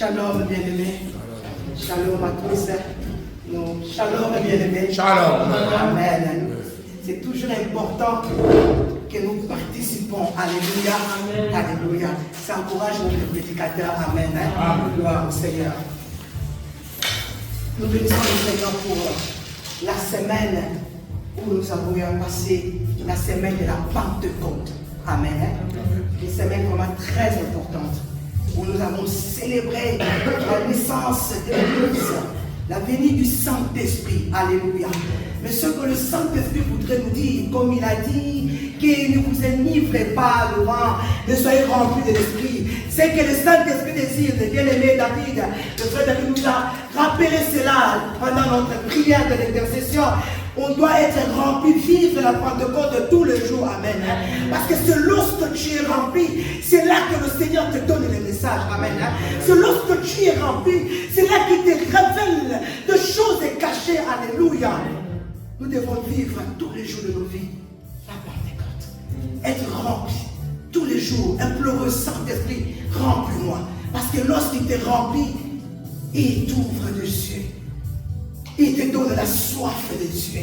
Shalom, bien-aimés. Shalom à tous. Shalom, bien-aimés. Shalom. Amen. C'est toujours important que nous participons. Alléluia. Amen. Alléluia. Ça encourage notre prédicateur. Amen. Amen. Gloire au Seigneur. Nous bénissons le Seigneur pour la semaine où nous avons passé la semaine de la Pentecôte. Amen. Une semaine vraiment très importante où nous avons célébré la naissance de l'Église, la venue du Saint-Esprit. Alléluia. Mais ce que le Saint-Esprit voudrait nous dire, comme il a dit, que ne vous enivrez pas devant, ne soyez remplis de l'Esprit. C'est que le Saint-Esprit désire, le bien-aimé David, le frère David nous a rappelé cela pendant notre prière de l'intercession. On doit être rempli, vivre la Pentecôte de tous les jours. Amen. Parce que c'est lorsque tu es rempli, c'est là que le Seigneur te donne le message. Amen. C'est lorsque tu es rempli, c'est là qu'il te révèle de choses cachées. Alléluia. Nous devons vivre tous les jours de nos vies la Pentecôte. Être rempli tous les jours. Implorer au Saint-Esprit, remplis-moi. Parce que lorsqu'il te remplit, il t'ouvre des yeux. Il te donne la soif de Dieu.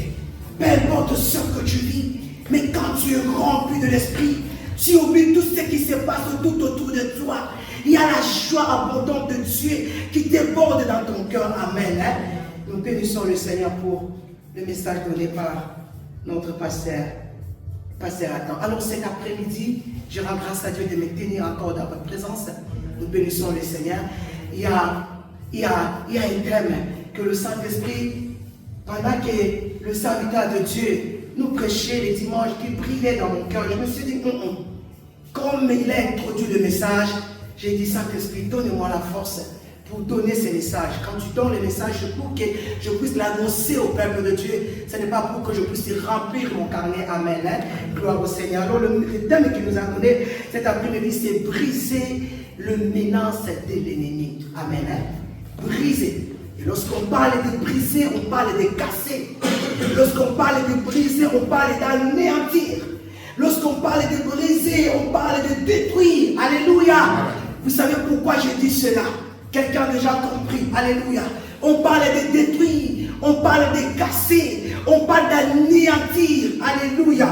Peu importe ce que tu vis, mais quand tu es rempli de l'Esprit, tu oublies tout ce qui se passe tout autour de toi. Il y a la joie abondante de Dieu qui déborde dans ton cœur. Amen. Nous bénissons le Seigneur pour le message donné par notre pasteur Adam. Alors cet après-midi, je rends grâce à Dieu de me tenir encore dans votre présence. Nous bénissons le Seigneur. Il y a un thème que le Saint-Esprit, pendant que le serviteur de Dieu nous prêchait les dimanches, qui brillait dans mon cœur, je me suis dit, comme il a introduit le message, j'ai dit, Saint-Esprit, donne-moi la force pour donner ces messages. Quand tu donnes les messages, c'est pour que je puisse l'annoncer au peuple de Dieu. Ce n'est pas pour que je puisse remplir mon carnet. Amen. Gloire au Seigneur. Alors, le thème qu'il nous a donné cet après-midi, c'est briser le menace de l'ennemi. Amen. Briser. Et lorsqu'on parle de briser, on parle de casser. Lorsqu'on parle de briser, on parle d'anéantir. Lorsqu'on parle de briser, on parle de détruire. Alléluia. Vous savez pourquoi je dis cela? Quelqu'un a déjà compris. Alléluia. On parle de détruire, on parle de casser, on parle d'anéantir. Alléluia.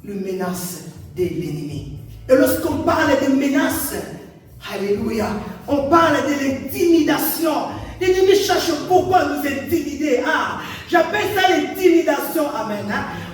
Le menace de l'ennemi. Et lorsqu'on parle de menace, alléluia, on parle de l'intimidation. L'ennemi cherche pourquoi nous intimider. J'appelle ça l'intimidation. Amen.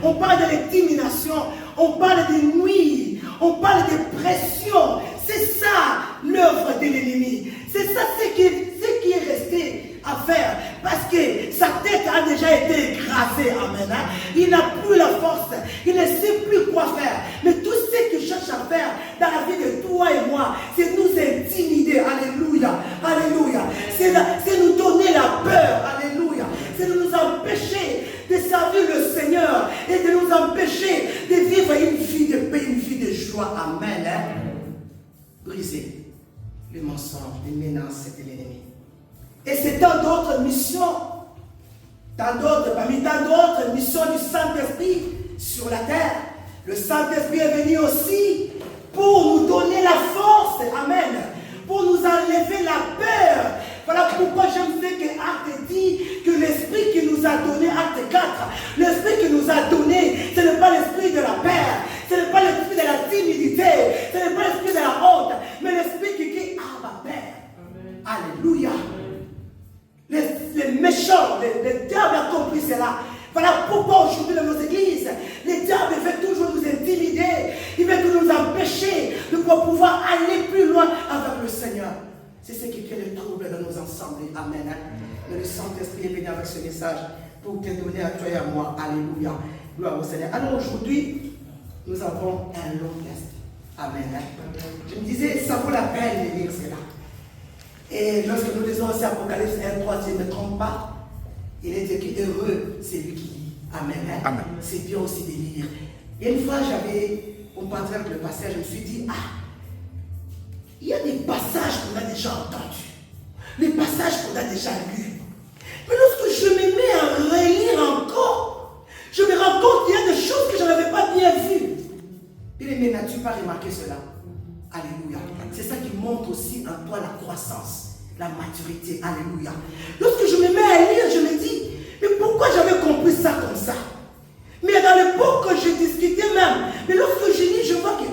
On parle de l'intimidation, on parle de nuire, on parle de pression. C'est ça l'œuvre de l'ennemi. C'est ça ce qui est resté à faire. Parce que sa tête a déjà été écrasée. Amen. Il n'a plus la force. Il ne sait plus quoi faire. Mais tout ce qu'il cherche à faire dans la vie de toi et moi, c'est nous intimider. Alléluia. Alléluia. C'est nous donner la peur. Alléluia. C'est de nous empêcher de servir le Seigneur et de nous empêcher de vivre une vie de paix, une vie de joie. Amen. Briser les mensonges, les menaces de l'ennemi. Et c'est tant d'autres missions, parmi tant d'autres missions du Saint-Esprit sur la terre. Le Saint-Esprit est venu aussi pour nous donner la force, amen, pour nous enlever la peur. Voilà pourquoi j'aime ce que Acte dit, que l'esprit qui nous a donné, Acte 4, l'esprit qui nous a donné, ce n'est pas l'esprit de la peur, ce n'est pas l'esprit de la timidité, ce n'est pas l'esprit de la honte, mais l'esprit qui dit, ma Père. Alléluia. Les méchants, les diables ont compris cela. Voilà pourquoi aujourd'hui dans nos églises, les diables veulent toujours nous intimider, ils veulent nous empêcher de pouvoir aller plus loin avec le Seigneur. C'est ce qui crée le trouble dans nos assemblées. Amen. Mais le Saint-Esprit est venu avec ce message pour te donner à toi et à moi. Alléluia. Gloire au Seigneur. Alors aujourd'hui, nous avons un long test. Amen. Je me disais, ça vaut la peine de lire cela. Et lorsque nous lisons aussi Apocalypse 1:3, si je ne me trompe pas, il est écrit heureux, c'est lui qui lit. Amen. Amen. C'est bien aussi de lire. Et une fois, on parlait avec le pasteur, je me suis dit, il y a des passages qu'on a déjà entendus, des passages qu'on a déjà lus. Mais lorsque je me mets à relire encore, je me rends compte qu'il y a des choses que je n'avais pas bien vues. Bien aimé, n'as-tu pas remarqué cela? Alléluia. C'est ça qui montre aussi en toi la croissance, la maturité. Alléluia. Lorsque je me mets à lire, je me dis, mais pourquoi j'avais compris ça comme ça? Mais dans l'époque que je discutais même, mais lorsque je lis, je vois que,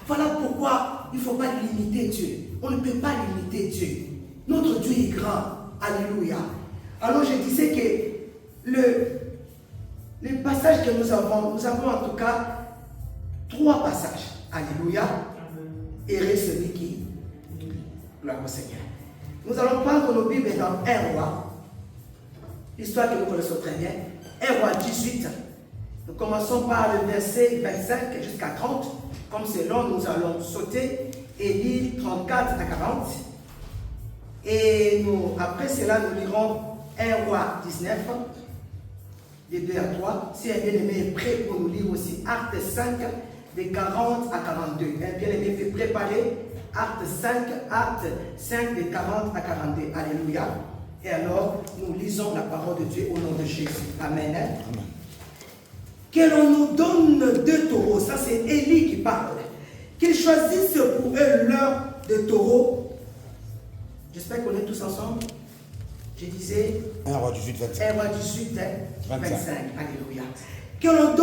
voilà pourquoi il ne faut pas limiter Dieu. On ne peut pas limiter Dieu. Notre Dieu est grand. Alléluia. Alors je disais que les passages que nous avons en tout cas 3 passages. Alléluia. Errez celui qui. Gloire au Seigneur. Nous allons prendre nos Bibles dans 1 roi. L'histoire que nous connaissons très bien. 1 roi 18. Nous commençons par le verset 25 jusqu'à 30. Comme c'est long, nous allons sauter et lire 34 à 40. Et après cela, nous lirons 1 roi 19, de 2 à 3. Si un bien-aimé est prêt pour nous lire aussi Acte 5, de 40 à 42. Un bien-aimé peut préparer Acte 5, de 40 à 42. Alléluia. Et alors, nous lisons la parole de Dieu au nom de Jésus. Amen. Amen. Que l'on nous donne 2 taureaux. Ça, c'est Élie qui parle. Qu'ils choisissent pour eux l'heure de taureaux. J'espère qu'on est tous ensemble. Je disais 1 roi 18, 25. 1 roi 18, 25. Alléluia. Que l'on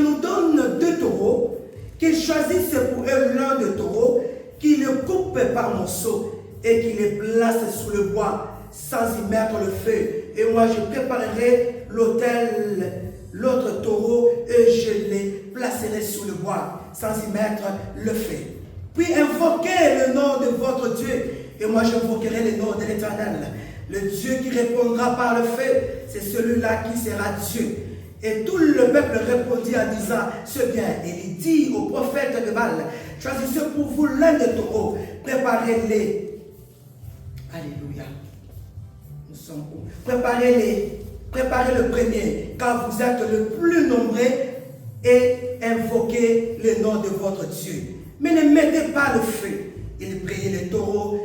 nous donne 2 taureaux, qu'ils choisissent pour eux l'un de taureaux, qu'ils le coupent par morceaux et qu'ils les placent sous le bois sans y mettre le feu. Et moi je préparerai l'autre taureau et je les placerai sous le bois sans y mettre le feu. Puis invoquez le nom de votre Dieu et moi j'invoquerai le nom de l'Éternel. Le Dieu qui répondra par le feu, c'est celui-là qui sera Dieu. Et tout le peuple répondit en disant, c'est bien. Et il dit au prophète de Baal, choisissez pour vous l'un des taureaux, préparez-les. Alléluia. Nous sommes où? Préparez le premier, car vous êtes le plus nombreux, et invoquez le nom de votre Dieu. Mais ne mettez pas le feu. Ils priaient les taureaux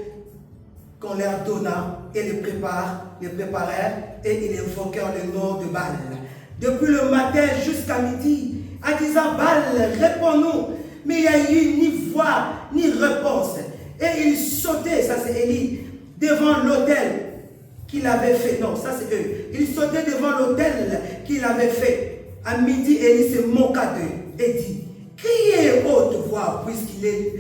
qu'on leur donna et les préparèrent et ils invoquèrent le nom de Baal. Depuis le matin jusqu'à midi, en disant Baal, réponds-nous. Mais il n'y a eu ni voix ni réponse. Et ils sautaient, ça c'est Élie, devant l'autel qu'il avait fait. Non, ça c'est eux. Ils sautaient devant l'autel qu'il avait fait. À midi, Élie se moqua d'eux et dit, criez haute voix puisqu'il est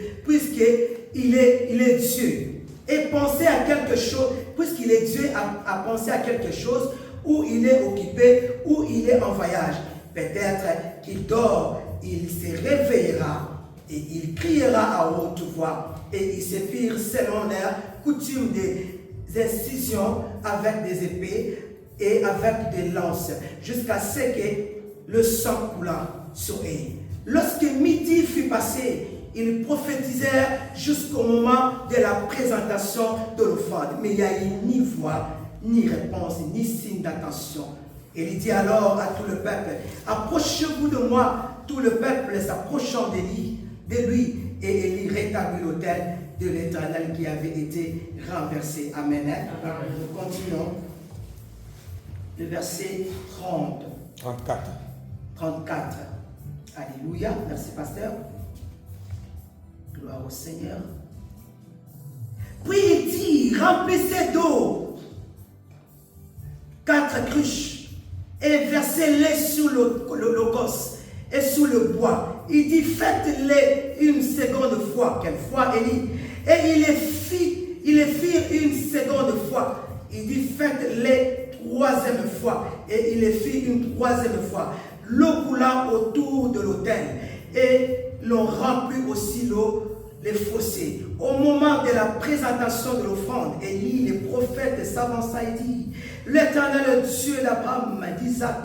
Dieu. Et pensez à quelque chose, puisqu'il est Dieu, à penser à quelque chose où il est occupé, où il est en voyage. Peut-être qu'il dort, il se réveillera et il criera à haute voix. Et ils se firent selon leur coutume des incisions avec des épées et avec des lances, jusqu'à ce que le sang coula sur eux. Lorsque midi fut passé, ils prophétisèrent jusqu'au moment de la présentation de l'offrande. Mais il n'y a eu ni voix, ni réponse, ni signe d'attention. Et il dit alors à tout le peuple, approchez-vous de moi. Tout le peuple s'approchant de lui, et Élie rétablit l'autel de l'Éternel qui avait été renversé. Amen. Nous continuons. Le verset 34. Alléluia. Merci, pasteur. Gloire au Seigneur. Puis il dit, remplissez d'eau 4 cruches et versez-les sur l'holocauste et sous le bois. Il dit, faites-les une seconde fois. Quelle fois, Élie? Et il les fit une seconde fois. Il dit, faites-les 3e fois. Et il les fit une 3e fois. L'eau coula autour de l'autel et l'on remplit aussi les fossés. Au moment de la présentation de l'offrande, Élie, le prophète, s'avança et dit, l'Éternel Dieu d'Abraham, d'Isaac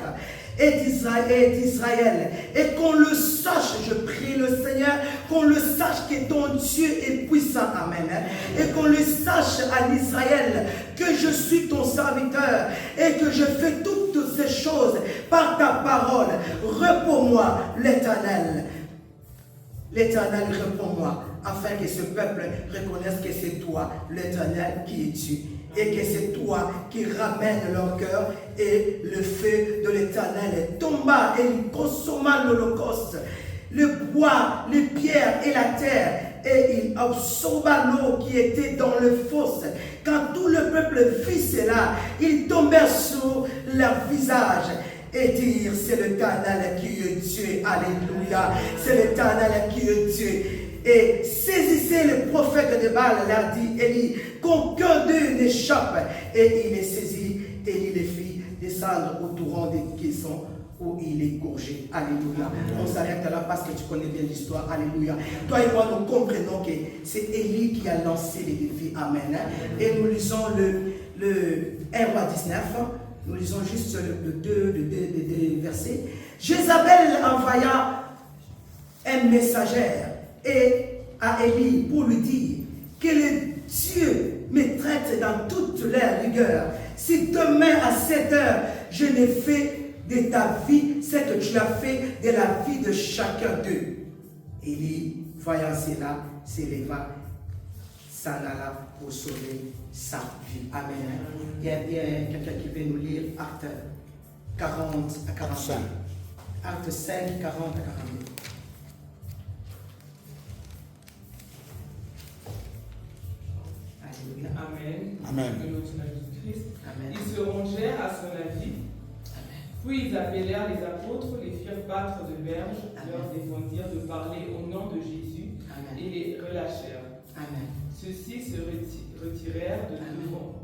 et d'Israël, et qu'on le sache, je prie le Seigneur, qu'on le sache que ton Dieu est puissant, amen, et qu'on le sache à Israël, que je suis ton serviteur, et que je fais toutes ces choses par ta parole. Réponds-moi, l'Éternel. L'Éternel, réponds-moi, afin que ce peuple reconnaisse que c'est toi, l'Éternel, qui es Dieu, et que c'est toi qui ramènes leur cœur. Et le feu de l'Éternel tomba et il consomma l'holocauste, le bois, les pierres et la terre, et il absorba l'eau qui était dans le fosse. Quand tout le peuple vit cela, ils tombèrent sur leur visage et dirent, c'est l'Éternel qui est Dieu. Alléluia. C'est l'Éternel qui est Dieu. Et saisissez le prophète de Baal, leur dit Élie, qu'aucun d'eux n'échappe. Et il les saisit et il les fit descendre au torrent des Kison où il est gorgé. Alléluia. On s'arrête là parce que tu connais bien l'histoire. Alléluia. Toi et moi, nous comprenons que c'est Élie qui a lancé les défis. Amen. Et nous lisons le 1 roi 19. Nous lisons juste le 2 versets. Jézabel envoya un messager à Élie pour lui dire que le Dieu me traite dans toute leur rigueur. Si demain à 7 heures, je n'ai fait de ta vie ce que tu as fait de la vie de chacun d'eux. Élie, voyant cela, s'éleva, s'en alla pour sauver sa vie. Amen. Il y a quelqu'un qui veut nous lire Acte 40 à 42. Acte 5, 40 à 42. Amen. Amen. De notre Christ. Amen. Ils se rangèrent à son avis. Puis ils appelèrent les apôtres, les firent battre de verge, leur défendirent de parler au nom de Jésus. Amen. Et les relâchèrent. Amen. Ceux-ci se retirèrent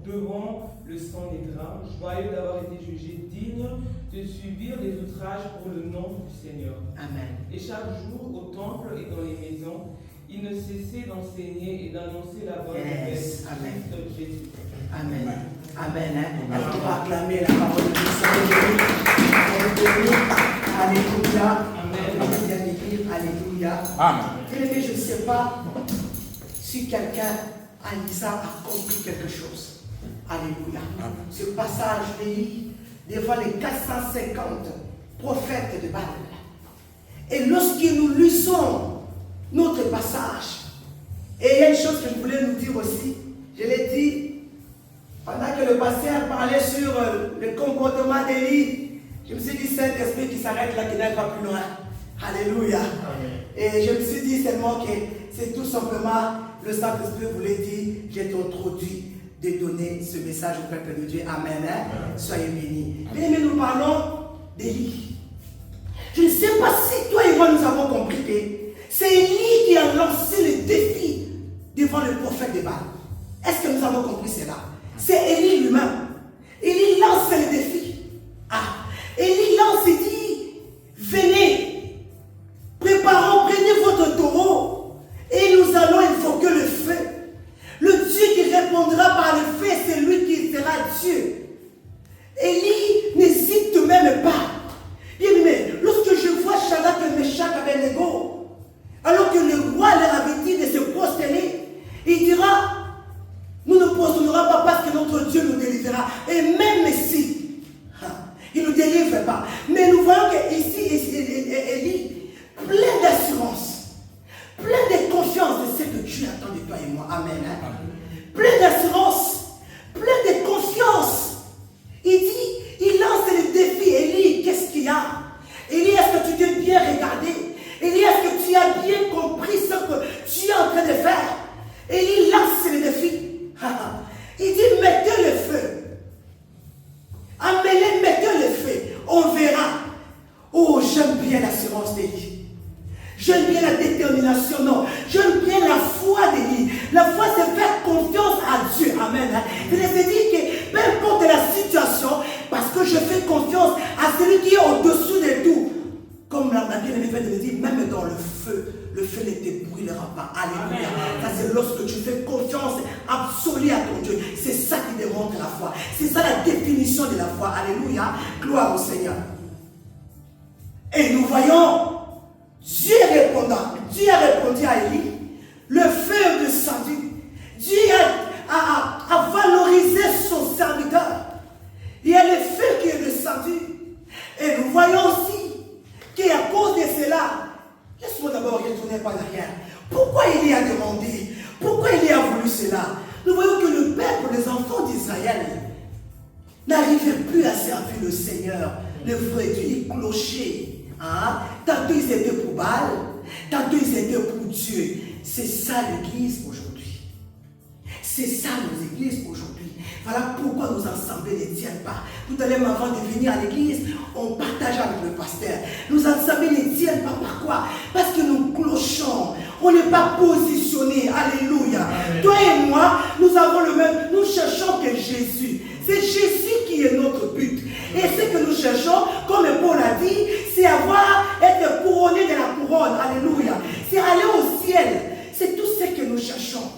devant le sang des drains, joyeux d'avoir été jugés dignes de subir les outrages pour le nom du Seigneur. Amen. Et chaque jour, au temple et dans les maisons, ils ne cessaient d'enseigner et d'annoncer la bonne nouvelle de Jésus. Amen. Amen. Hein? On va acclamer la parole de Dieu. Alléluia. Amen. Alléluia. Amen. Bien-aimé, je ne sais pas si quelqu'un en lisant a compris quelque chose. Alléluia. Amen. Ce passage lit devant les 450 prophètes de Baal. Et lorsque nous lisons notre passage, et il y a une chose que je voulais nous dire aussi, je l'ai dit, pendant que le pasteur parlait sur le comportement d'Élie, je me suis dit, Saint-Esprit qui s'arrête là, qui n'aille pas plus loin. Alléluia. Amen. Et je me suis dit seulement que c'est tout simplement le Saint-Esprit voulait dire, j'ai introduit de donner ce message au peuple de Dieu. Amen. Hein? Soyez bénis. Mais nous parlons d'Élie. Je ne sais pas si toi et moi nous avons compris que c'est Élie qui a lancé le défi devant le prophète de Baal. Est-ce que nous avons compris cela? C'est Élie lui-même. Élie lance le défi. Élie lance et dit, venez, préparons, prenez votre taureau et nous allons invoquer le feu. Le Dieu qui répondra par le feu, c'est lui qui sera Dieu. Élie n'hésite même pas. Bien aimé, lorsque je vois Shadrach et Meshach et Abednego, alors que le roi leur avait dit de se prosterner, il dira, nous ne prosternerons pas parce que notre Dieu nous délivrera. Et même si il ne nous délivre pas. Mais nous voyons qu'ici, Élie, plein d'assurance, plein de confiance de ce que Dieu attend de toi et moi. Amen. Hein? Plein d'assurance, plein de confiance. Il dit, il lance le défi. Élie, qu'est-ce qu'il y a? Élie, est-ce que tu t'es bien regardé? Élie, est-ce que tu as bien compris ce que tu es en train de faire? Élie lance le défi. Il dit, mettez le feu. Amenez, mettez le feu. On verra. Oh, j'aime bien l'assurance d'Élie. J'aime bien la détermination. Non, j'aime bien la foi d'Élie. La foi, c'est faire confiance à Dieu. Amen. Je les ai dit que peu importe la situation, parce que je fais confiance à celui qui est au-dessous de tout. Comme la bien-aimée vient de le dire, même dans le feu ne te brûlera pas. Alléluia. Ça, c'est lorsque tu fais confiance absolue à ton Dieu. C'est ça qui démontre la foi. C'est ça la définition de la foi. Alléluia. Gloire au Seigneur. Et nous voyons Dieu répondant. Dieu a répondu à Élie. Le feu est descendu. Dieu a valorisé son serviteur. Il y a le feu qui est descendu. Et nous voyons aussi qu'à cause de cela, laisse-moi d'abord retourner par derrière. Pourquoi Élie a demandé? Pourquoi Élie a voulu cela? Nous voyons que le peuple, les enfants d'Israël, n'arrivaient plus à servir le Seigneur, le vrai Dieu, les clochers. Tantôt ils étaient pour Baal, tantôt ils étaient pour Dieu. c'est ça l'église aujourd'hui. C'est ça nos églises aujourd'hui. Voilà pourquoi nos assemblées ne tiennent pas. Tout à l'heure, avant de venir à l'église, on partage avec le pasteur. Nos assemblées ne tiennent pas par quoi? Parce que nous clochons. On n'est pas positionnés. Alléluia. Amen. Toi et moi, nous avons le même. Nous cherchons que Jésus. C'est Jésus qui est notre but. Et ce que nous cherchons, comme Paul a dit, c'est être couronné de la couronne. Alléluia. C'est aller au ciel. C'est tout ce que nous cherchons.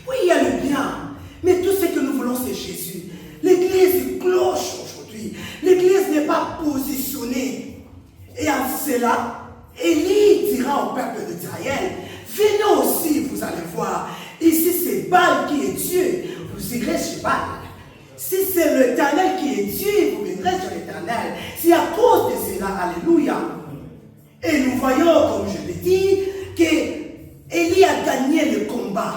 Oui, il y a le bien. Mais tout ce que nous voulons, c'est Jésus. L'église cloche aujourd'hui. L'église n'est pas positionnée. Et en cela, Élie dira au peuple d'Israël, venez aussi, vous allez voir. Ici, c'est Baal qui est Dieu. Vous irez chez Baal. Si c'est l'Éternel qui est Dieu, vous viendrez sur l'Éternel. C'est à cause de cela, alléluia. Et nous voyons, comme je l'ai dit, qu'Élie a gagné le combat.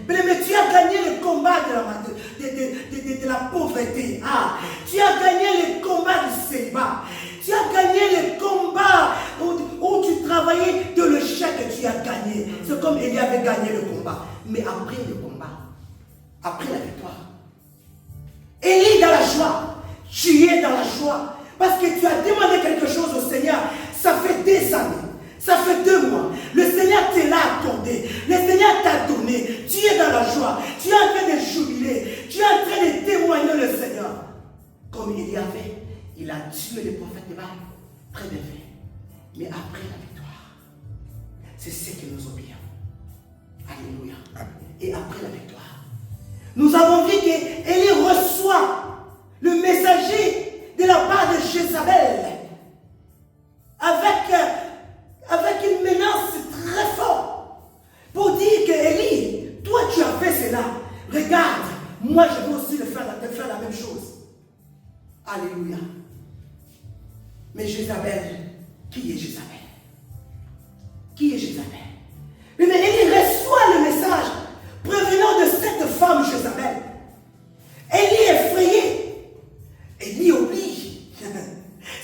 Mais tu as gagné le combat de la pauvreté. Ah, tu as gagné le combat du célibat. Tu as gagné le combat où tu travaillais de l'échec que tu as gagné. C'est comme Élie avait gagné le combat. Mais après le combat, après la victoire, Élie dans la joie, tu es dans la joie. Parce que tu as demandé quelque chose au Seigneur. Ça fait des années. Ça fait 2 mois. Le Seigneur te l'a accordé. Le Seigneur t'a donné. Tu es dans la joie. Tu es en train de jubiler. Tu es en train de témoigner le Seigneur. Comme il y avait, il a tué les prophètes de Baal. Très bien fait. Mais après la victoire, c'est ce que nous oublions. Alléluia. Et après la victoire, nous avons vu qu'Élie reçoit le messager de la part de Jézabel avec une menace très forte pour dire que Élie, toi tu as fait cela. Regarde, moi je vais aussi te faire la même chose. Alléluia. Mais Jézabel, qui est Jézabel? Qui est Jézabel? Mais Élie reçoit le message provenant de cette femme Jézabel. Élie est effrayé. Élie oublie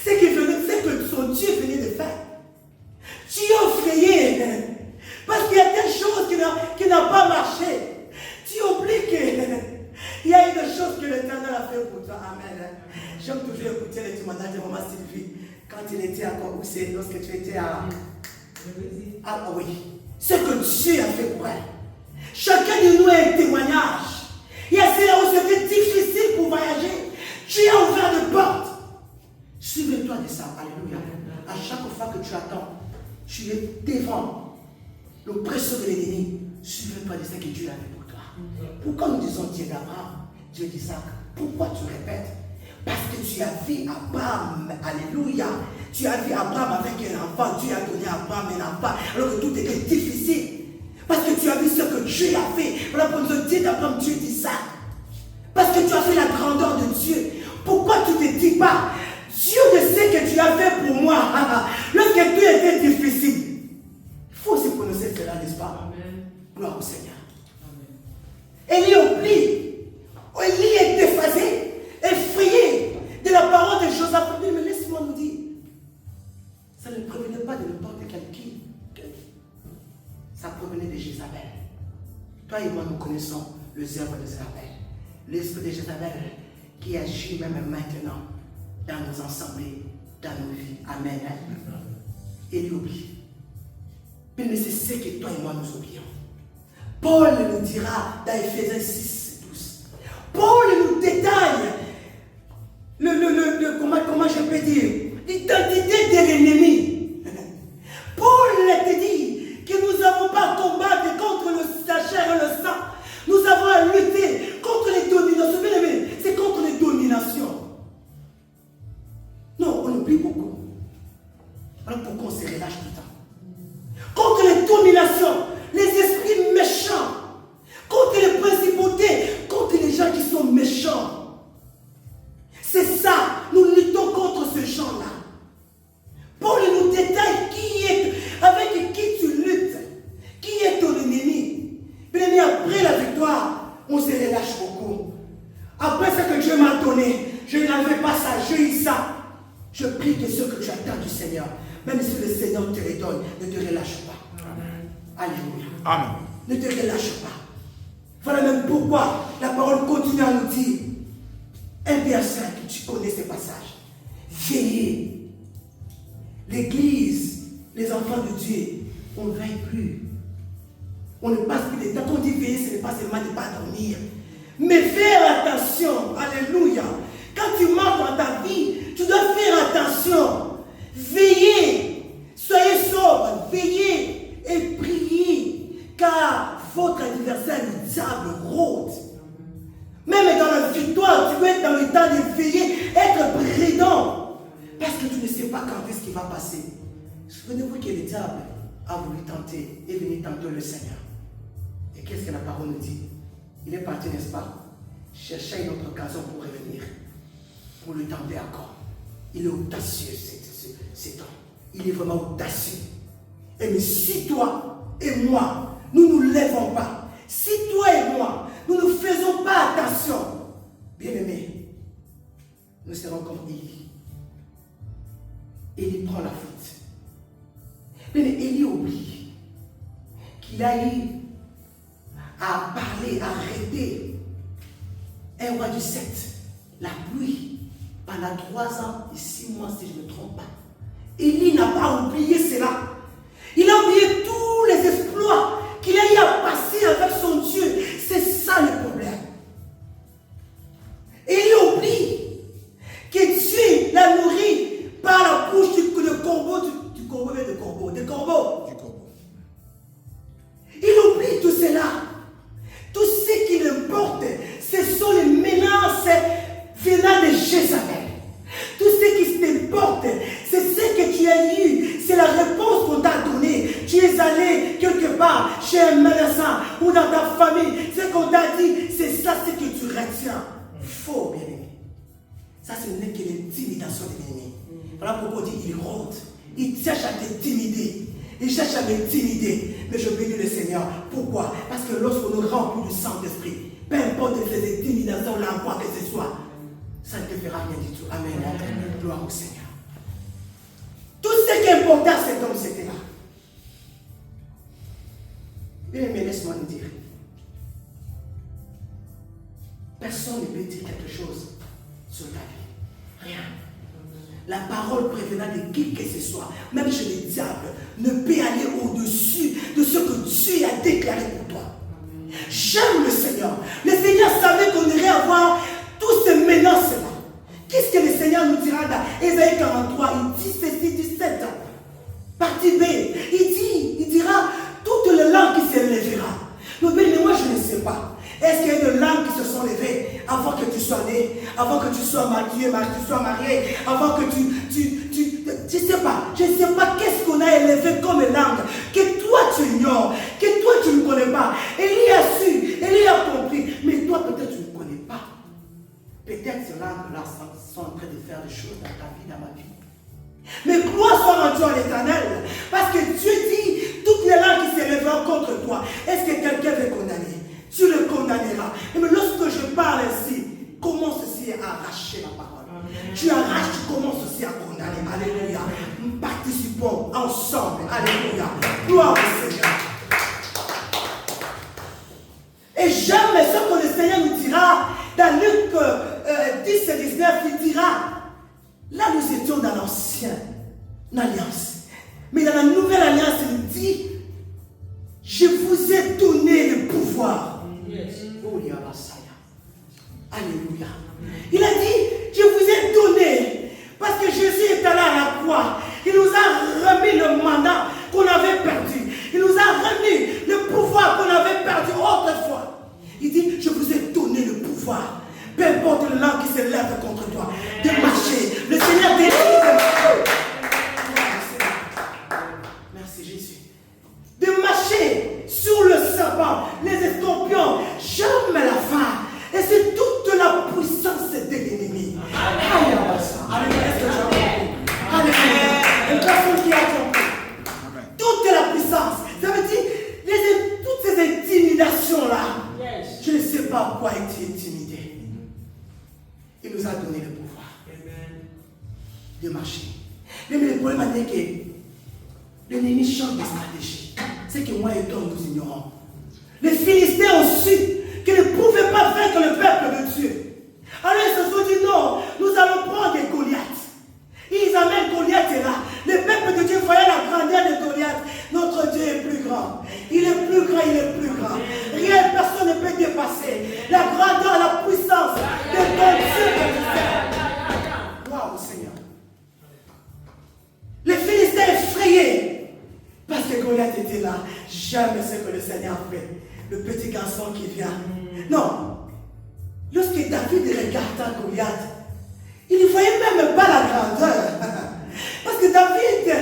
ce que son Dieu venait de faire. Tu es effrayé parce qu'il y a des choses qui n'ont pas marché. Tu oublies qu'il y a une chose que l'Éternel a fait pour toi. Amen. J'aime toujours écouter les témoignages de maman Sylvie quand il était encore où c'est, lorsque tu étais à... Ah oui. Ce que Dieu a fait pour elle. Chacun de nous a un témoignage. Il y a ceux là où c'était difficile pour voyager. Tu as ouvert des portes. Souviens-toi de ça. Alléluia. À chaque fois que tu attends, tu es devant l'oppression de l'ennemi. Souviens-toi de ce que Dieu a fait pour toi. Pourquoi nous disons Dieu d'Abraham, Dieu d'Isaac? Pourquoi tu répètes? Parce que tu as vu Abraham, alléluia. Tu as vu Abraham avec un enfant. Dieu a donné à Abraham un enfant alors que tout était difficile. Parce que tu as vu ce que Dieu a fait. Voilà pour nous dire d'Abraham, Dieu d'Isaac. Parce que tu as fait la grandeur de Dieu. Pourquoi tu ne te dis pas, Dieu ne sait que tu as fait pour moi lorsque tout était difficile? Il faut aussi prononcer cela, n'est-ce pas? Amen. Gloire au Seigneur. Amen. Élie oublie. Élie est déphasé, effrayé de la parole de Josaphat. Mais laisse-moi nous dire, ça ne provenait pas de n'importe qui. Ça provenait de Jézabel. Toi et moi, nous connaissons les œuvres de Jézabel. L'esprit de Jézabel qui agit même maintenant dans nos assemblées, dans nos vies. Amen. Et il oublie. Mais c'est ce que toi et moi nous oublions. Paul nous dira dans Ephésiens 6, 12. Paul nous détaille comment je peux dire, l'identité de l'ennemi. Paul te dit que nous n'avons pas à combattre contre la chair et le sang. Nous avons à lutter contre les dominations. Bien aimé, c'est contre les dominations. Non, on oublie beaucoup. Alors pourquoi on se relâche tout le temps? Contre les dominations, les esprits méchants, contre les principautés, contre les gens qui sont méchants. C'est ça, nous luttons contre ce genre-là. Paul nous détaille avec qui tu luttes, qui est ton ennemi. Bien après la victoire, on se relâche beaucoup. Après ce que Dieu m'a donné, je n'avais pas ça, j'ai eu ça. Je prie que ce que tu attends du Seigneur, même si le Seigneur te les donne, ne te relâche pas. Amen. Alléluia. Amen. Ne te relâche pas. Voilà même pourquoi la parole continue à nous dire, 1 Pierre 5, tu connais ces passages. Veillez. L'église, les enfants de Dieu, on ne veille plus. On ne passe plus de temps. Quand on dit veiller, ce n'est pas seulement ne pas dormir. Mais faire attention. Alléluia. Quand tu marches dans ta vie, tu dois faire attention. Veillez. Soyez sobre. Veillez et priez. Car votre adversaire, le diable, rôde. Même dans la victoire, tu dois être dans le temps de veiller, être prudent. Parce que tu ne sais pas quand est-ce qu'il va passer. Souvenez-vous que le diable a voulu tenter et venir tenter le Seigneur. Et qu'est-ce que la parole nous dit? Il est parti, n'est-ce pas? Chercher une autre occasion pour revenir. Pour le tenter encore. Il est audacieux, cet homme. Il est vraiment audacieux. Et mais si toi et moi, nous ne nous lèvons pas, si toi et moi, nous ne faisons pas attention, bien-aimés, nous serons comme Élie. Élie prend la fuite. Mais Élie oublie qu'il a eu à parler, à arrêter un roi du 7, la pluie, pendant 3 ans et 6 mois, si je ne me trompe pas. Élie n'a pas oublié cela. Il a oublié tous les exploits qu'il a eu à passer avec son Dieu. C'est ça le problème. Élie oublie que Dieu l'a nourri par la bouche des corbeaux. Il oublie tout cela. Tout ce qui l'importe, ce sont les menaces venant de Jézabel. Tout ce qui t'importe, c'est ce que tu as eu. C'est la réponse qu'on t'a donnée. Tu es allé quelque part chez un médecin ou dans ta famille. Ce qu'on t'a dit, c'est ça ce que tu retiens. Faux, bien-aimé. Ça, ce n'est que l'intimidation de l'ennemi. Voilà pourquoi on dit il rôde. Il cherche à t'intimider. Il cherche à m'intimider. Mais je bénis le Seigneur. Pourquoi? Parce que lorsqu'on nous remplit du Saint-Esprit, peu importe les intimidations, l'envoi que ce soit, ça ne te fera rien du tout. Amen. Gloire au Seigneur. Tout ce qui est important, cet homme, c'était là. Bien, mais laisse-moi nous dire. Personne ne peut dire quelque chose sur ta vie. Rien. La parole prévenant de qui que ce soit, même chez les diables, ne peut aller au-dessus de ce que Dieu a déclaré pour toi. J'aime le Seigneur. Le Seigneur savait qu'on irait avoir tous ces menaces-là. Qu'est-ce que le Seigneur nous dira dans Ésaïe 43? Il dit ceci, 17 ans. Partie B. Il dira toutes les langues qui s'élèvera. Mais moi je ne sais pas. Est-ce qu'il y a des langues qui se sont levées avant que tu sois né, avant que tu sois marié, avant que je ne sais pas. Je ne sais pas qu'est-ce qu'on a élevé comme langue, que toi tu ignores, que toi tu ne connais pas. Élie a su, Élie a compris, mais toi peut-être tu ne connais pas. Peut-être ces langues-là sont en train de faire des choses dans ta vie, dans ma vie. Mais gloire soit rendue à l'Éternel, parce que Dieu dit toutes les langues qui s'élèveront contre toi. Est-ce que quelqu'un veut condamner? Tu le condamneras. Mais lorsque je parle ainsi, commence aussi à arracher la parole. Amen. Tu arraches, tu commences aussi à condamner. Alléluia. Nous participons ensemble. Alléluia. Gloire au Seigneur. Et jamais ce que le Seigneur nous dira, dans Luc 10 et 19, il dira, là nous étions dans l'ancienne alliance. Mais dans la nouvelle alliance, il dit, je vous ai donné le pouvoir. Alléluia. Il a dit, je vous ai donné, parce que Jésus est allé à la croix. Il nous a remis le mandat qu'on avait perdu. Il nous a remis le pouvoir qu'on avait perdu autrefois. Il dit, je vous ai donné le pouvoir. Peu importe le langue qui se lève contre toi, de marcher. Le Seigneur dit, merci Jésus. De marcher sur le serpent, les scorpions, jamais la faim. Et c'est toute la puissance de l'ennemi. Alléluia. Alléluia. Une personne qui a compris. Toute la puissance. Ça veut dire, toutes ces intimidations-là, je ne sais pas pourquoi être intimidé. Il nous a donné le pouvoir de marcher. Mais le problème est que l'ennemi change de stratégie. ce que moi et toi nous ignorons. Les Philistins ont su qu'ils ne pouvaient pas vaincre le peuple de Dieu. Alors ils se sont dit non, nous allons prendre des Goliaths. Ils amènent Goliath et là. Le peuple de Dieu voyait la grandeur de Goliath. Notre Dieu est plus grand. Il est plus grand, il est plus grand. Rien, personne ne peut dépasser la grandeur, la puissance de ton Dieu que tu sers. Waouh, Seigneur. Les Philistins effrayés parce que Goliath était là. Jamais ce que le Seigneur fait. Le petit garçon qui vient. Non. Lorsque David regardait Goliath, il ne voyait même pas la grandeur. Parce que David,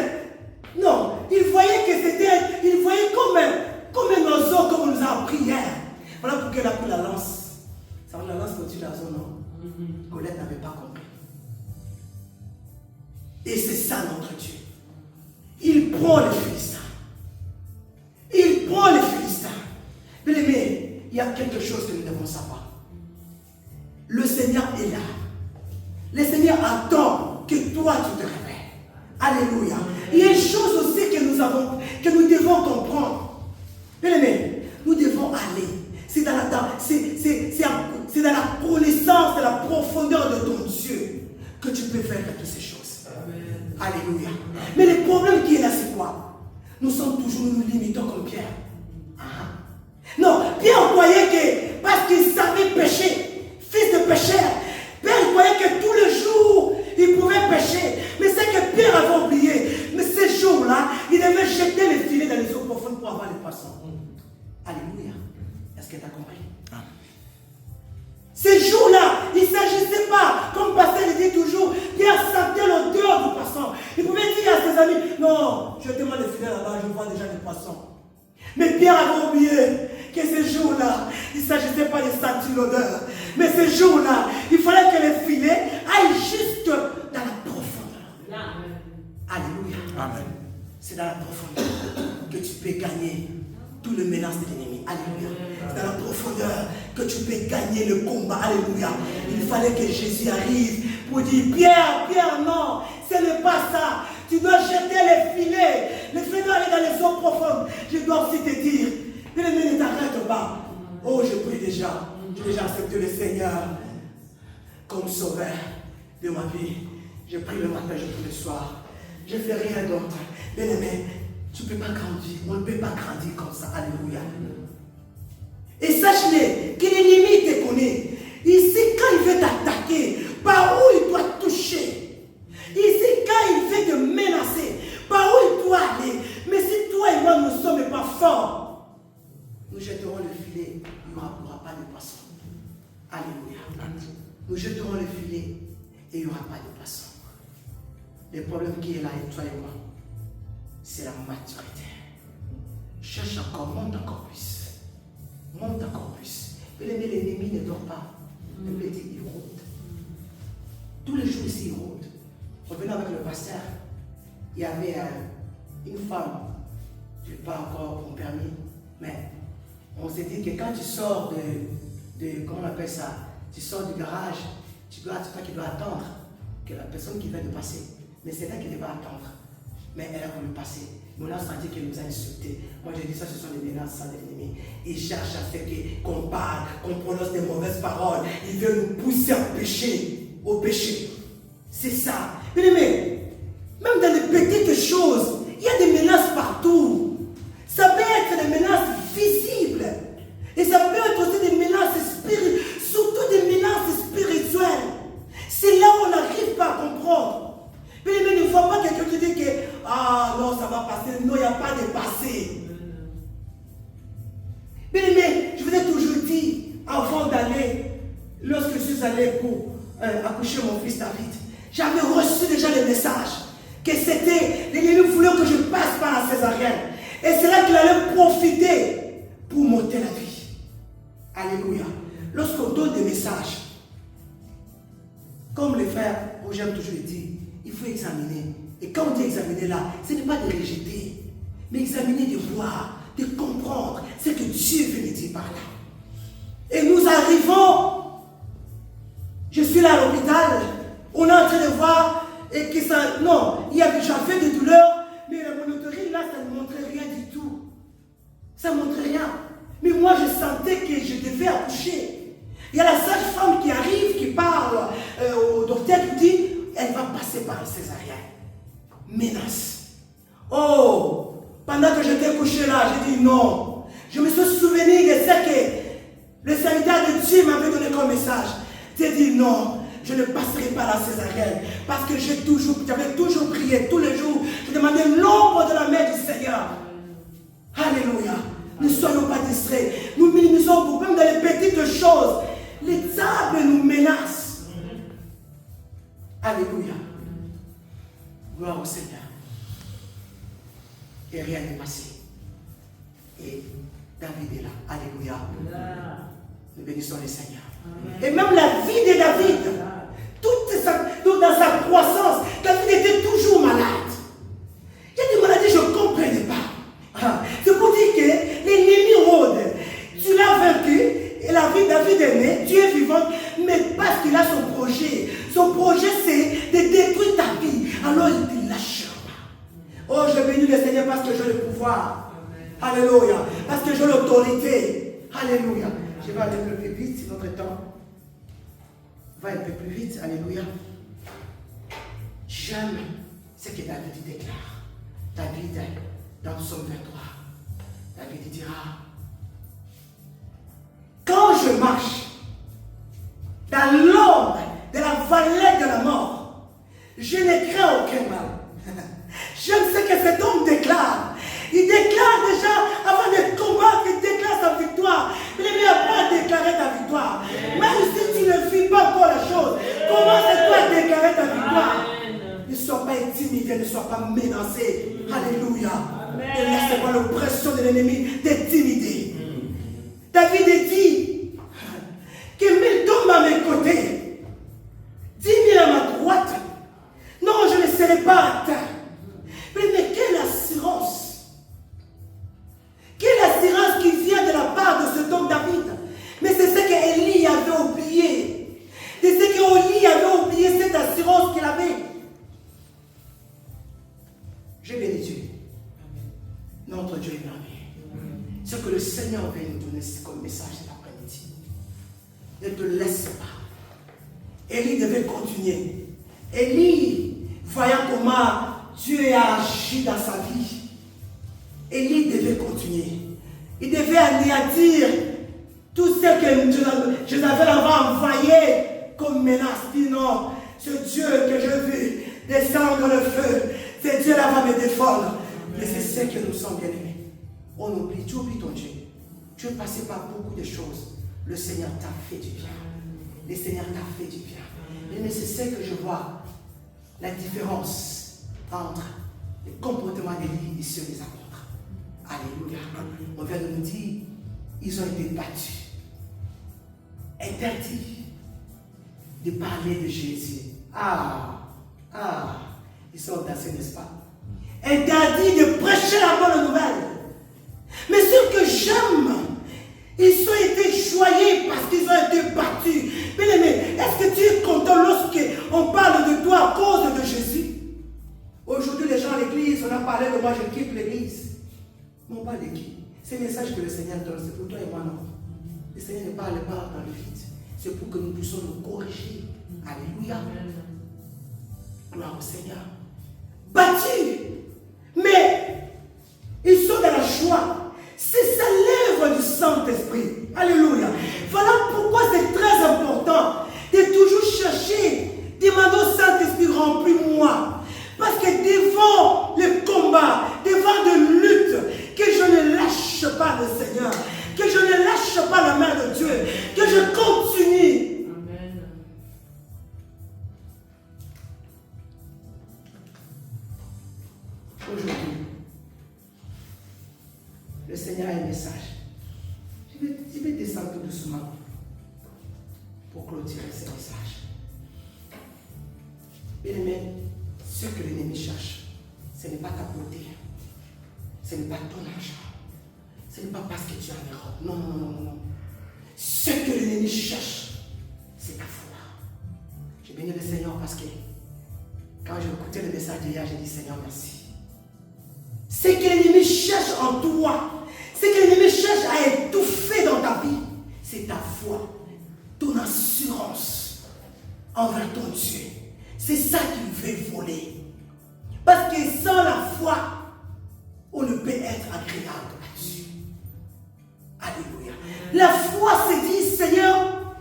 non, il voyait que c'était, il voyait comme un oiseau, comme on nous a appris hier. Voilà pourquoi il a pris la lance. Ça va, la lance continue dans son nom. Goliath n'avait pas compris. Et c'est ça notre Dieu. Il prend les Philistins. Il prend les Philistins. Bien aimé, il y a quelque chose que nous devons savoir. Le Seigneur est là. Le Seigneur attend que toi tu te réveilles. Alléluia. Il y a une chose aussi que nous devons comprendre. Bien aimé, nous devons aller. C'est dans la connaissance, de la profondeur de ton Dieu que tu peux faire toutes ces choses. Amen. Alléluia. Mais le problème qui est là, c'est quoi? Nous nous limitons comme Pierre. Non, Pierre croyait que parce qu'il savait pécher, fils de pécheur, Pierre croyait que tous les jours, il pouvait pécher. Mais c'est que Pierre avait oublié. Mais ces jours-là, il devait jeter les filets dans les eaux profondes pour avoir les poissons. Alléluia. Est-ce que tu as compris? Ces jours-là, il ne s'agissait pas, comme Pasteur le dit toujours, Pierre sentait l'odeur du poisson. Il pouvait dire à ses amis, non, jetez-moi les filets là-bas, je vois déjà les poissons. Mais Pierre avait oublié que ces jours-là, il ne s'agissait pas de sentir l'odeur. Mais ces jours-là, il fallait que les filets aillent juste dans la profondeur. Amen. Alléluia. Amen. C'est dans la profondeur que tu peux gagner toutes les menaces de l'ennemi. Alléluia. C'est dans la profondeur que tu peux gagner le combat. Alléluia. Il fallait que Jésus arrive pour dire, Pierre, non, ce n'est pas ça. Tu dois jeter les filets. Les filets doivent aller dans les eaux profondes. Je dois aussi te dire, ne t'arrête pas. Oh, je prie déjà. J'ai déjà accepté le Seigneur comme sauveur de ma vie. Je prie le matin, je prie le soir. Je ne fais rien d'autre. Bien-aimé, tu ne peux pas grandir. On ne peut pas grandir comme ça. Alléluia. Et sache-le que l'ennemi te connaît. Ici, quand il veut t'attaquer, par où il doit toucher. Ici, quand il veut te menacer, par où il doit aller. Mais si toi et moi ne sommes pas forts, nous jetterons le filet, il n'y aura pas de poisson. Alléluia. Nous jetterons le filet et il n'y aura pas de poisson. Le problème qui est là, et toi et moi, c'est la maturité. Cherche encore, monte encore plus. Monte encore plus. L'ennemi ne dort pas. Le petit, il rôde. Tous les jours ici, il rôde. Revenant avec le pasteur, il y avait une femme, je n'ai pas encore mon permis, mais on s'est dit que quand tu sors comment on appelle ça, tu sors du garage, c'est toi qui dois attendre que la personne qui vient de passer. Mais c'est elle qui devait attendre. Mais elle a voulu passer. Mais on a senti qu'elle nous a insultés. Moi j'ai dit ça, ce sont des menaces de l'ennemi. Il cherche à faire qu'on parle, qu'on prononce des mauvaises paroles. Il veut nous pousser au péché. C'est ça. Mais même dans les petites choses, il y a des menaces partout. Ça peut être des menaces visibles. Et ça peut être aussi des menaces spirituelles, surtout des menaces spirituelles. C'est là où on n'arrive pas à comprendre. Mais ne voit pas quelqu'un qui dit que ah non, ça va passer. Non, il n'y a pas de passé. Mais je vous ai toujours dit, avant d'aller, lorsque je suis allé pour accoucher mon fils David, j'avais reçu déjà le message que c'était, l'ennemi voulait que je passe par la césarienne. Et c'est là qu'il allait profiter pour monter la vie. Alléluia. Lorsqu'on donne des messages, comme les frères, j'aime toujours dire, il faut examiner. Et quand on dit examiner là, ce n'est pas de rejeter, mais examiner de voir, de comprendre ce que Dieu veut nous dire par là. Et nous arrivons, je suis là à l'hôpital, on est en train de voir, et que ça, non, j'avais des douleurs, mais la monotorie là, ça ne montrait rien du tout. Ça ne montre rien. Mais moi, je sentais que je devais accoucher. Il y a la sage-femme qui arrive, qui parle au docteur, qui dit, elle va passer par le césarienne. Menace. Oh, pendant que j'étais couché là, j'ai dit non. Je me suis souvenu de ce que le serviteur de Dieu m'avait donné comme message. J'ai dit non, je ne passerai pas la césarienne. Parce que j'avais toujours prié tous les jours. Je demandais l'ombre de la main du Seigneur. Alléluia. Ne soyons pas distraits. Nous minimisons beaucoup, même dans les petites choses. Les diables nous menacent. Alléluia. Gloire au Seigneur. Et rien n'est passé. Et David est là. Alléluia. Nous bénissons le Seigneur. Et même la vie de David, toute dans sa croissance, David était toujours malade. Il y a des maladies, je ne comprenais pas. C'est pour dire que l'ennemi rôde. Tu l'as vaincu, et la vie de David est née, Dieu est vivant, mais parce qu'il a son projet. Son projet, c'est de détruire ta vie. Alors il ne te lâchera pas. Oh, je bénis le Seigneur parce que j'ai le pouvoir. Alléluia. Parce que j'ai l'autorité. Alléluia. Je vais aller un peu plus vite si notre temps va un peu plus vite. Alléluia. J'aime ce que David déclare. David, dans Psaume 23, David dira, quand je marche dans l'ombre de la vallée de la mort, je ne crains aucun mal. J'aime ce que cet homme déclare. Il déclare déjà, avant de combattre, il déclare sa victoire. Il ne vient pas déclarer ta victoire. Même si tu ne vis pas encore la chose, commence-toi à déclarer ta victoire. Ne sois pas intimidé, ne sois pas menacé. Alléluia. Ne laisse pas l'oppression de l'ennemi t'intimider. David dit que 1000 tombent à mes côtés, 10 000 à ma droite. Non, je ne serai pas atteint. Mais quelle assurance! Quelle assurance qui vient de la part de cet homme David. Mais c'est ce qu'Élie avait oublié. C'est ce qu'Élie avait oublié, cette assurance qu'il avait. Je bénis Dieu. Notre Dieu est merveilleux. Ce que le Seigneur veut nous donner comme message cet après-midi. Ne te laisse pas. Élie devait continuer. Élie, voyant comment Dieu a agi dans sa vie, Élie devait continuer. Il devait anéantir tout ce que Jézabel avait envoyé comme menace. Dit non, ce Dieu que je veux descendre le feu, ce Dieu-là va me défendre. Mais c'est ce que nous sommes bien aimés. On oublie, tu oublies ton Dieu. Tu es passé par beaucoup de choses. Le Seigneur t'a fait du bien. Le Seigneur t'a fait du bien. Mais c'est ce que je vois, la différence entre le comportement d'Élie et ceux des apôtres. Alléluia. On vient de nous dire, ils ont été battus. Interdits de parler de Jésus. Ils sont audacieux, n'est-ce pas? Interdits de prêcher la bonne nouvelle. Mais ce que j'aime, ils ont été choyés parce qu'ils ont été battus. Bien-aimé, est-ce que tu es content lorsqu'on parle de toi à cause de Jésus? Aujourd'hui, les gens à l'église, on a parlé de moi, je quitte l'église. Non, pas de qui. C'est le message que le Seigneur donne, c'est pour toi et moi, non. Le Seigneur ne parle pas dans le vide. C'est pour que nous puissions nous corriger. Alléluia. Gloire au Seigneur. Battus. Mais ils sont dans la joie. C'est ça l'œuvre du Saint-Esprit. Alléluia. Voilà pourquoi c'est très important de toujours chercher, demander au Saint-Esprit, remplis-moi. Parce que devant le combat, devant des luttes, que je ne lâche pas le Seigneur, que je ne lâche pas la main de Dieu, que je continue. Amen. Aujourd'hui, le Seigneur a un message. Je vais descendre tout doucement pour clôturer ce message. Bien-aimé, ce que l'ennemi cherche, ce n'est pas ta beauté, ce n'est pas ton argent, ce n'est pas parce que tu as un erreur. Non, non, non, non, non. Ce que l'ennemi cherche, c'est ta foi. Je bénis le Seigneur parce que quand j'ai écouté le message d'hier, j'ai dit Seigneur, merci. Ce que l'ennemi cherche en toi, Ce que l'ennemi cherche à étouffer dans ta vie, c'est ta foi, ton assurance envers ton Dieu. C'est ça qu'il veut voler. Parce que sans la foi, on ne peut être agréable à Dieu. Alléluia. La foi se dit, Seigneur,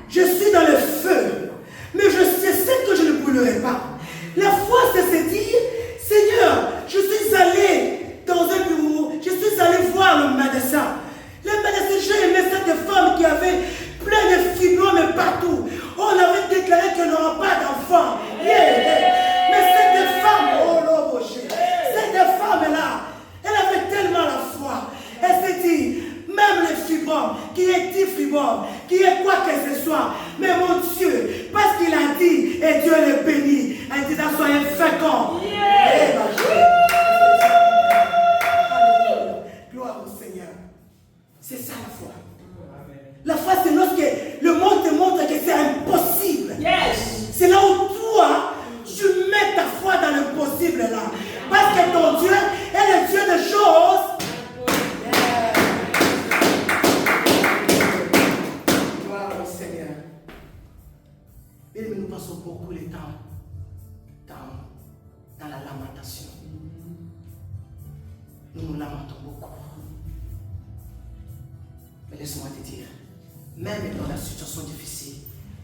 je suis dans le feu, mais je sais que je ne brûlerai pas. La foi, c'est se dire, Seigneur, je suis allé dans un bureau, je suis allé voir le médecin. Le médecin, j'ai aimé cette femme qui avait plein de fibromes partout. On avait déclaré qu'elle n'aura pas d'enfant. Mais cette femme, oh Roger, cette femme-là, elle avait tellement la foi. Elle s'est dit, même les fibromes, qui est 10 fibromes, qui est quoi que ce soit, mais mon Dieu, parce qu'il a dit, et Dieu le bénit, elle dit, soyez féconds. Gloire au Seigneur. C'est ça la foi. La foi, c'est lorsque le monde te montre que c'est impossible. C'est là où toi, tu mets ta foi dans l'impossible là. Parce que ton Dieu est le Dieu de choses. Gloire au Seigneur. Mais nous passons beaucoup de temps dans la lamentation. Nous nous lamentons beaucoup. Mais laisse-moi te dire, même dans la situation difficile,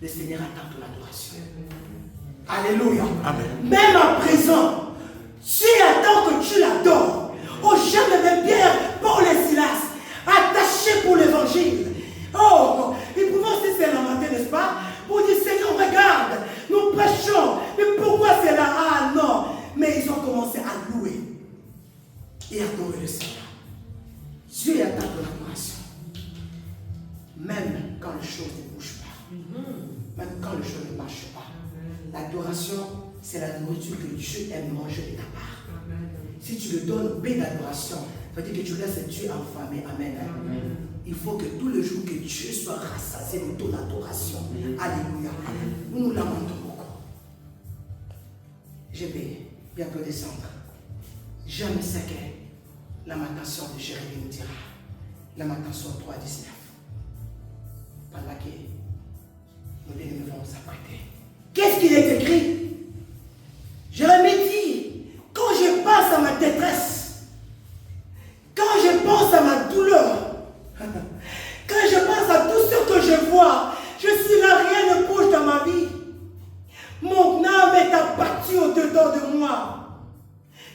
le Seigneur attend ton adoration. Alléluia. Amen. Même à présent, Dieu attend que tu l'adores. Aux gens de Pierre, Paul et Silas, attachés pour l'évangile. Oh, ils pouvaient aussi se lamenter, n'est-ce pas? Pour dire, Seigneur, regarde, nous prêchons. Mais pourquoi c'est là? Ah non. Mais ils ont commencé à louer et adorer le Seigneur. Dieu attend ton adoration. Même quand les choses ne bougent pas. Même quand les choses ne marchent pas. L'adoration, c'est la nourriture que Dieu aime manger de ta part. Si tu le donnes paix d'adoration, ça veut dire que tu laisses Dieu enfermer. Amen. Il faut que tous les jours que Dieu soit rassasié de ton adoration. Alléluia. Nous nous lamentons beaucoup. Je vais bientôt descendre. J'aime ce que lamentation de Jérémie nous dira. Lamentation 3:19. Par laquelle nous devons s'apprêter. Qu'est-ce qu'il est écrit? Jérémie dit, quand je pense à ma détresse, quand je pense à ma douleur, quand je pense à tout ce que je vois, je suis là, rien ne bouge dans ma vie. Mon âme est abattue au-dedans de moi.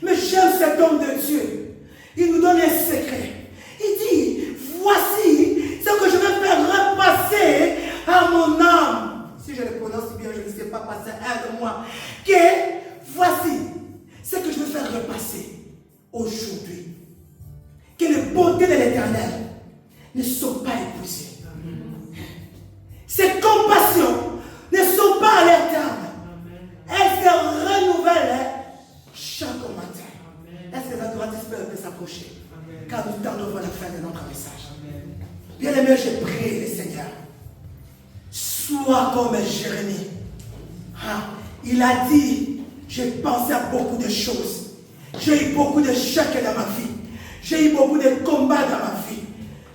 Mais j'aime cet homme de Dieu. Il nous donne un secret. Il dit, voici ce que je vais faire repasser à mon âme. Si je le prononce bien, je ne sais pas passer, aide-moi. Que voici ce que je vais faire repasser aujourd'hui. Que les bontés de l'Éternel ne sont pas épuisées. Ses compassions ne sont pas à leur terme. Elles se renouvellent chaque matin. Est-ce que les adoratrices peuvent s'approcher? Car nous tendons vers la fin de notre message. Bien-aimé, je prie le Seigneur. Sois comme Jérémie. Il a dit, j'ai pensé à beaucoup de choses. J'ai eu beaucoup d'échecs dans ma vie. J'ai eu beaucoup de combats dans ma vie.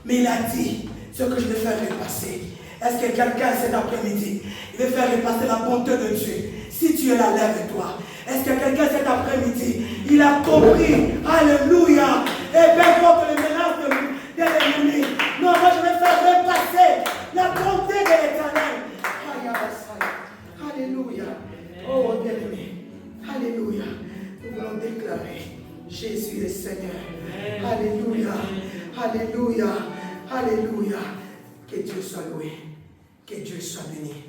Mais il a dit, ce que je vais faire repasser. Est-ce que quelqu'un cet après-midi, il veut faire repasser la bonté de Dieu? Si tu es là, lève-toi. Est-ce que quelqu'un cet après-midi, il a compris, alléluia, et bien contre les menaces de l'ennemi? Non, moi je vais faire repasser la bonté de l'Éternel. Alléluia. Oh, bien-aimé. Alléluia. Nous voulons déclarer Jésus le Seigneur. Alléluia. Alléluia. Alléluia. Que Dieu soit loué. Que Dieu soit béni.